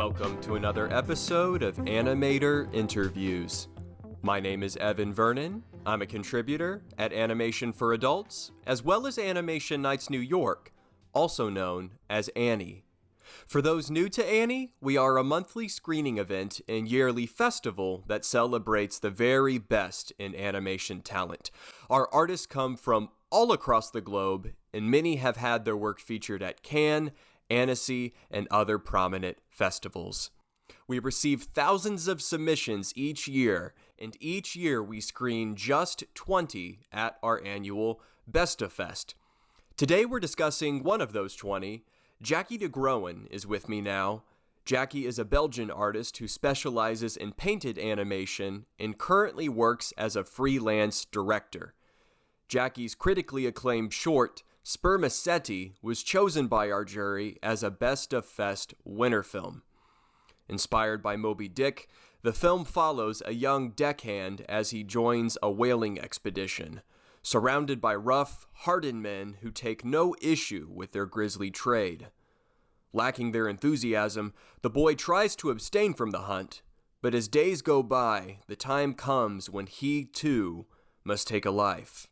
Welcome to another episode of Animator Interviews. My name is Evan Vernon. I'm a contributor at Animation for Adults, as well as Animation Nights New York, also known as ANNY. For those new to ANNY, we are a monthly screening event and yearly festival that celebrates the very best in animation talent. Our artists come from all across the globe, and many have had their work featured at Cannes, Annecy, and other prominent festivals. We receive thousands of submissions each year, and each year we screen just 20 at our annual Best of Fest. Today we're discussing one of those 20. Jacky de Groen is with me now. Jacky is a Belgian artist who specializes in painted animation and currently works as a freelance director. Jacky's critically acclaimed short, SPERMACETI, was chosen by our jury as a Best of Fest winner film. Inspired by Moby Dick, the film follows a young deckhand as he joins a whaling expedition, surrounded by rough, hardened men who take no issue with their grisly trade. Lacking their enthusiasm, the boy tries to abstain from the hunt, but as days go by, the time comes when he, too, must take a life.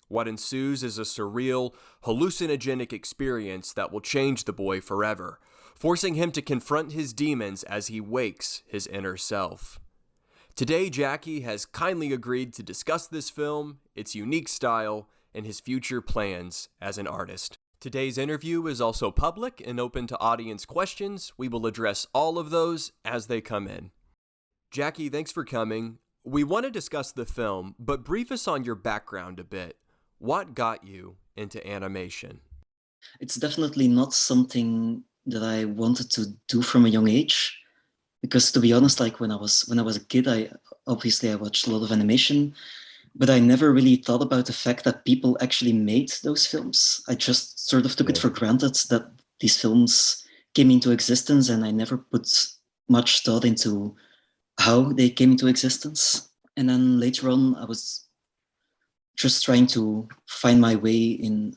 What ensues is a surreal, hallucinogenic experience that will change the boy forever, forcing him to confront his demons as he wakes his inner self. Today, Jacky has kindly agreed to discuss this film, its unique style, and his future plans as an artist. Today's interview is also public and open to audience questions. We will address all of those as they come in. Jacky, thanks for coming. We want to discuss the film, but brief us on your background a bit. What got you into animation? It's definitely not something that I wanted to do from a young age, because to be honest, like when I was a kid, I watched a lot of animation, but I never really thought about the fact that people actually made those films. I just sort of took it for granted that these films came into existence, and I never put much thought into how they came into existence. And then later on, I was just trying to find my way in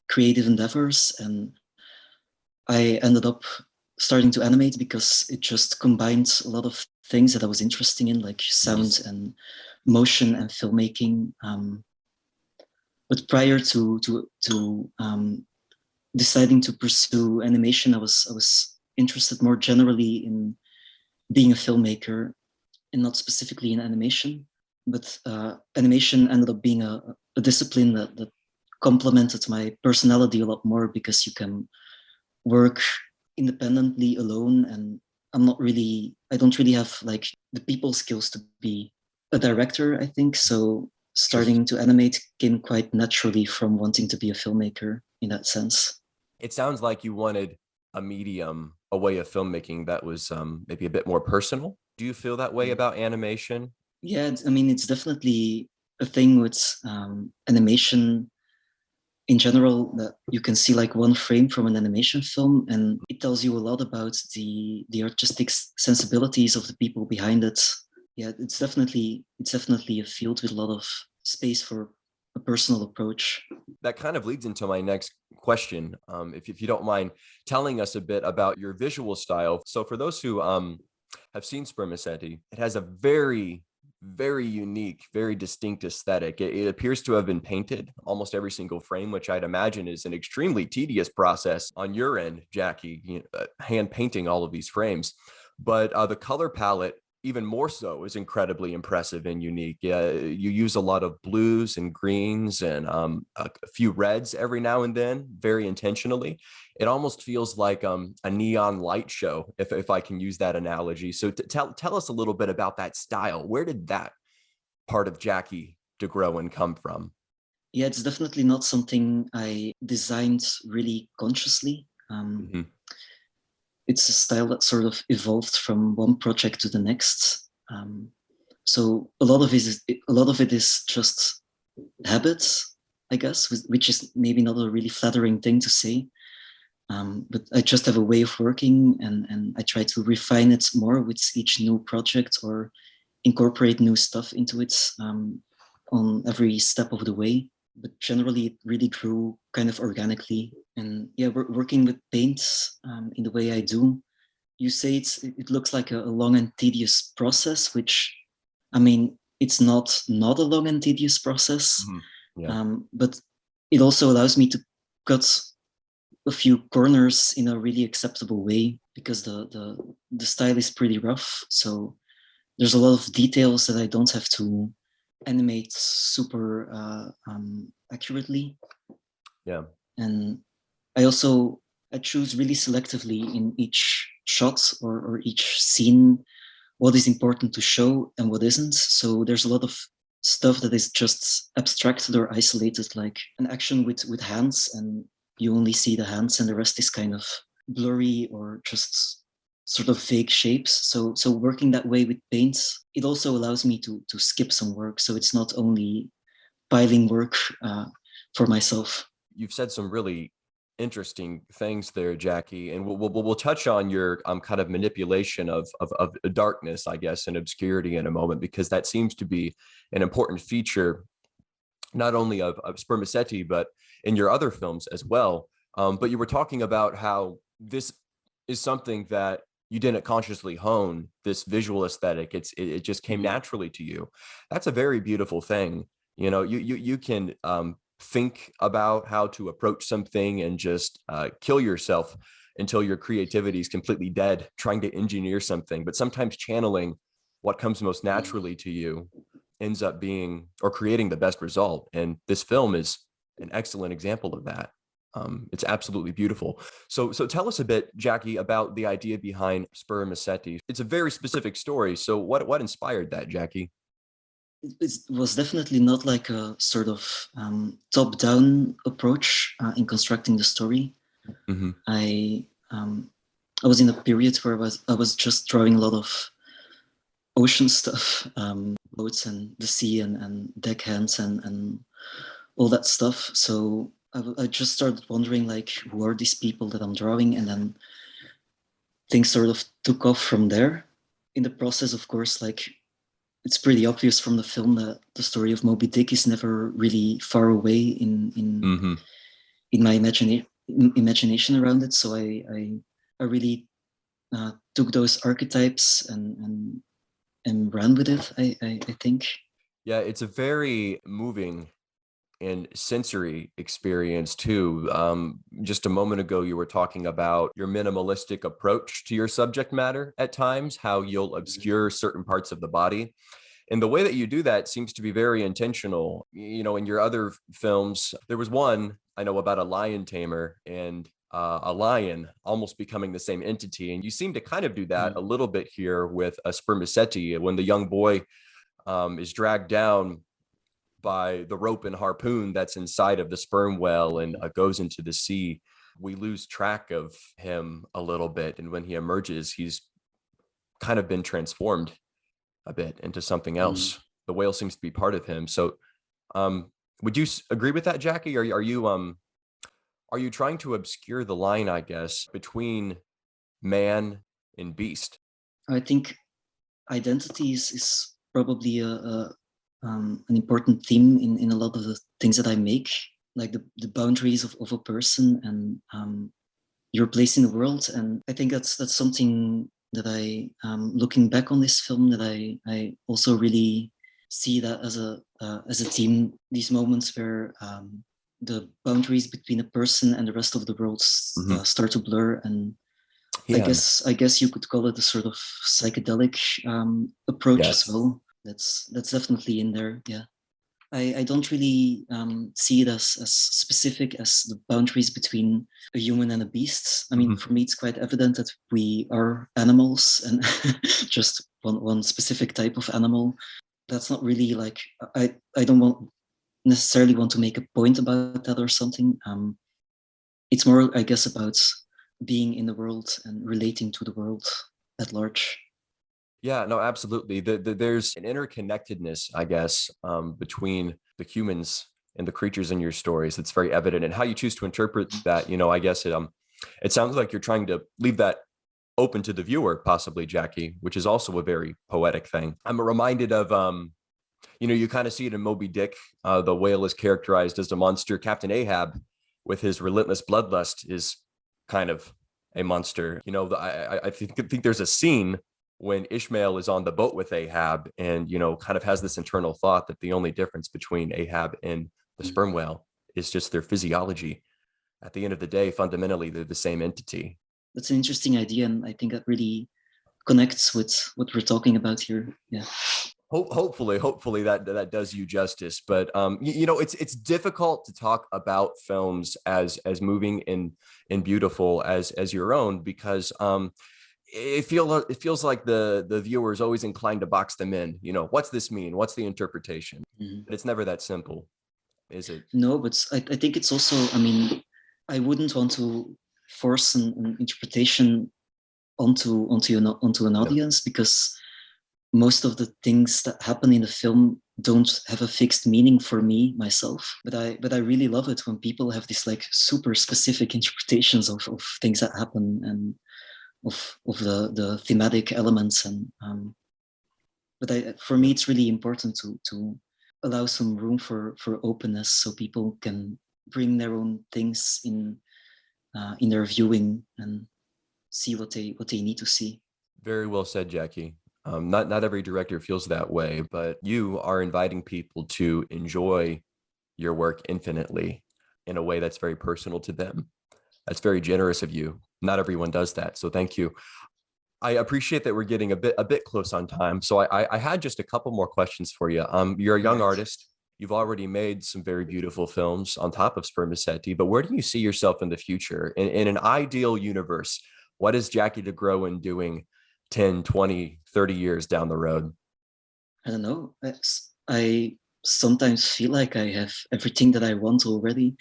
creative endeavors, and I ended up starting to animate because it just combined a lot of things that I was interested in, like sound and motion and filmmaking. But prior to deciding to pursue animation, I was interested more generally in being a filmmaker and not specifically in animation. But animation ended up being a discipline that complemented my personality a lot more, because you can work independently alone, and I don't really have like the people skills to be a director, I think. So starting to animate came quite naturally from wanting to be a filmmaker in that sense. It sounds like you wanted a medium, a way of filmmaking that was maybe a bit more personal. Do you feel that way about animation? Yeah, it's definitely a thing with animation in general, that you can see like one frame from an animation film, and it tells you a lot about the artistic sensibilities of the people behind it. Yeah, it's definitely a field with a lot of space for a personal approach. That kind of leads into my next question. If you don't mind telling us a bit about your visual style. So for those who have seen Spermaceti, it has a very unique, very distinct aesthetic. It appears to have been painted almost every single frame, which I'd imagine is an extremely tedious process on your end, Jacky, hand painting all of these frames. But the color palette, even more so, is incredibly impressive and unique. You use a lot of blues and greens and a few reds every now and then, very intentionally. It almost feels like a neon light show, if I can use that analogy. So tell us a little bit about that style. Where did that part of Jacky de Groen come from? Yeah, it's definitely not something I designed really consciously. It's a style that sort of evolved from one project to the next. So a lot of it is just habits, I guess, which is maybe not a really flattering thing to say. But I just have a way of working, and I try to refine it more with each new project, or incorporate new stuff into it on every step of the way. But generally, it really grew kind of organically. And yeah, working with paints in the way I do you say it looks like a long and tedious process, which, I mean, it's not a long and tedious process, but it also allows me to cut a few corners in a really acceptable way, because the style is pretty rough. So there's a lot of details that I don't have to animate super accurately. Yeah. And I choose really selectively in each shot or each scene what is important to show and what isn't. So there's a lot of stuff that is just abstracted or isolated, like an action with hands, and you only see the hands and the rest is kind of blurry or just sort of vague shapes. So working that way with paint, it also allows me to skip some work. So it's not only piling work for myself. You've said some really interesting things there, Jacky, and we'll touch on your kind of manipulation of darkness, I guess, and obscurity in a moment, because that seems to be an important feature not only of Spermaceti but in your other films as well. But you were talking about how this is something that you didn't consciously hone, this visual aesthetic. It just came naturally to you. That's a very beautiful thing. You know, you can think about how to approach something and just kill yourself until your creativity is completely dead trying to engineer something. But sometimes channeling what comes most naturally to you ends up being or creating the best result. And this film is an excellent example of that. It's absolutely beautiful. So tell us a bit, Jacky, about the idea behind Spermaceti. It's a very specific story. So what inspired that, Jacky? It was definitely not like a sort of top-down approach in constructing the story. Mm-hmm. I was in a period where I was just drawing a lot of ocean stuff, boats and the sea and deckhands and all that stuff. So I just started wondering, like, who are these people that I'm drawing? And then things sort of took off from there. In the process, of course, like, it's pretty obvious from the film that the story of Moby Dick is never really far away in my imagination around it. So I really took those archetypes and ran with it, I think. Yeah, it's a very moving and sensory experience too. Just a moment ago, you were talking about your minimalistic approach to your subject matter at times, how you'll obscure certain parts of the body. And the way that you do that seems to be very intentional. You know, in your other films, there was one I know about a lion tamer and a lion almost becoming the same entity. And you seem to kind of do that a little bit here with a Spermaceti when the young boy is dragged down by the rope and harpoon that's inside of the sperm whale and goes into the sea. We lose track of him a little bit. And when he emerges, he's kind of been transformed a bit into something else. The whale seems to be part of him. So would you agree with that, Jacky? Are you trying to obscure the line, I guess, between man and beast? I think identity is probably an important theme in a lot of the things that I make, like the boundaries of a person and your place in the world. And I think that's something that I, looking back on this film, that I also really see that as a theme. These moments where the boundaries between a person and the rest of the world start to blur, and I guess you could call it a sort of psychedelic approach as well. That's definitely in there. Yeah, I don't really see it as specific as the boundaries between a human and a beast. I mean, for me, it's quite evident that we are animals and just one specific type of animal. That's not really like, I don't necessarily want to make a point about that or something. It's more, I guess, about being in the world and relating to the world at large. Yeah, no, absolutely. There's an interconnectedness, I guess, between the humans and the creatures in your stories that's very evident. And how you choose to interpret that, you know, I guess it sounds like you're trying to leave that open to the viewer, possibly, Jacky, which is also a very poetic thing. I'm reminded of, you know, you kind of see it in Moby Dick. The whale is characterized as a monster. Captain Ahab, with his relentless bloodlust, is kind of a monster. You know, I think there's a scene when Ishmael is on the boat with Ahab and, you know, kind of has this internal thought that the only difference between Ahab and the sperm whale is just their physiology. At the end of the day, fundamentally, they're the same entity. That's an interesting idea, and I think that really connects with what we're talking about here. Yeah. Hopefully that does you justice. But you know, it's difficult to talk about films as moving and beautiful as your own, because it feels like the viewer is always inclined to box them in. You know, what's this mean? What's the interpretation? But it's never that simple, is it? No, but I think it's also, I mean, I wouldn't want to force an interpretation onto an audience, because most of the things that happen in the film don't have a fixed meaning for me myself. But I really love it when people have these like super specific interpretations of things that happen, and of the thematic elements. And but for me, it's really important to allow some room for openness, so people can bring their own things in their viewing and see what they need to see. Very well said, Jacky. Not every director feels that way, but you are inviting people to enjoy your work infinitely in a way that's very personal to them. That's very generous of you. Not everyone does that, so thank you. I appreciate that we're getting a bit close on time, so I had just a couple more questions for you. You're a young artist. You've already made some very beautiful films on top of SPERMACETI, but where do you see yourself in the future? In an ideal universe, what is Jacky de Groen doing 10, 20, 30 years down the road? I don't know. I sometimes feel like I have everything that I want already.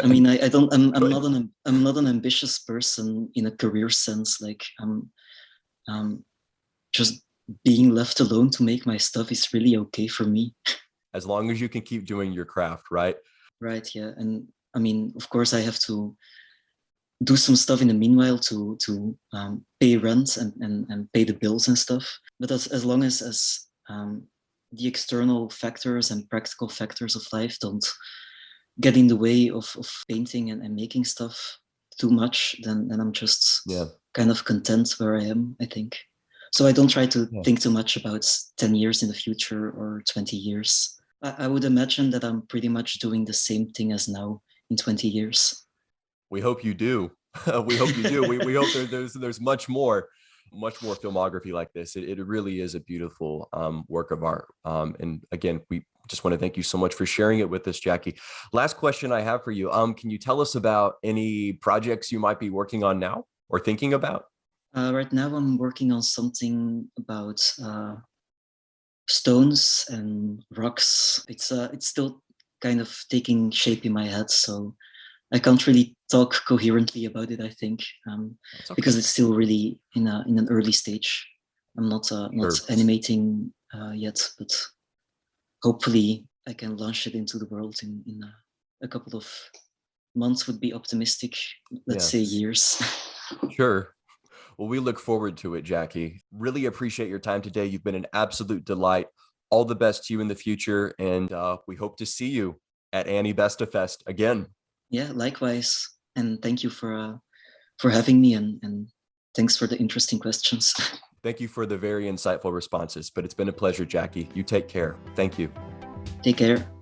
I mean, I don't. I'm not an ambitious person in a career sense. Like just being left alone to make my stuff is really okay for me. As long as you can keep doing your craft, right? Right. Yeah. And I mean, of course, I have to do some stuff in the meanwhile to pay rent and pay the bills and stuff. But as long as the external factors and practical factors of life don't get in the way of painting and making stuff too much, then I'm just kind of content where I am, I think. So I don't try to think too much about 10 years in the future or 20 years. I would imagine that I'm pretty much doing the same thing as now in 20 years. We hope you do. We hope you do. We hope there's much more filmography like this. It really is a beautiful work of art. And again, we just want to thank you so much for sharing it with us, Jacky. Last question I have for you. Can you tell us about any projects you might be working on now or thinking about? Right now, I'm working on something about stones and rocks. It's still kind of taking shape in my head, so I can't really talk coherently about it, I think, because it's still really in an early stage. I'm not animating yet, but hopefully I can launch it into the world in a couple of months. Would be optimistic. Let's say years. Sure. Well, we look forward to it, Jacky. Really appreciate your time today. You've been an absolute delight. All the best to you in the future, and we hope to see you at ANNY Best of Fest again. Yeah, likewise. And thank you for having me, and thanks for the interesting questions. Thank you for the very insightful responses, but it's been a pleasure, Jacky. You take care. Thank you. Take care.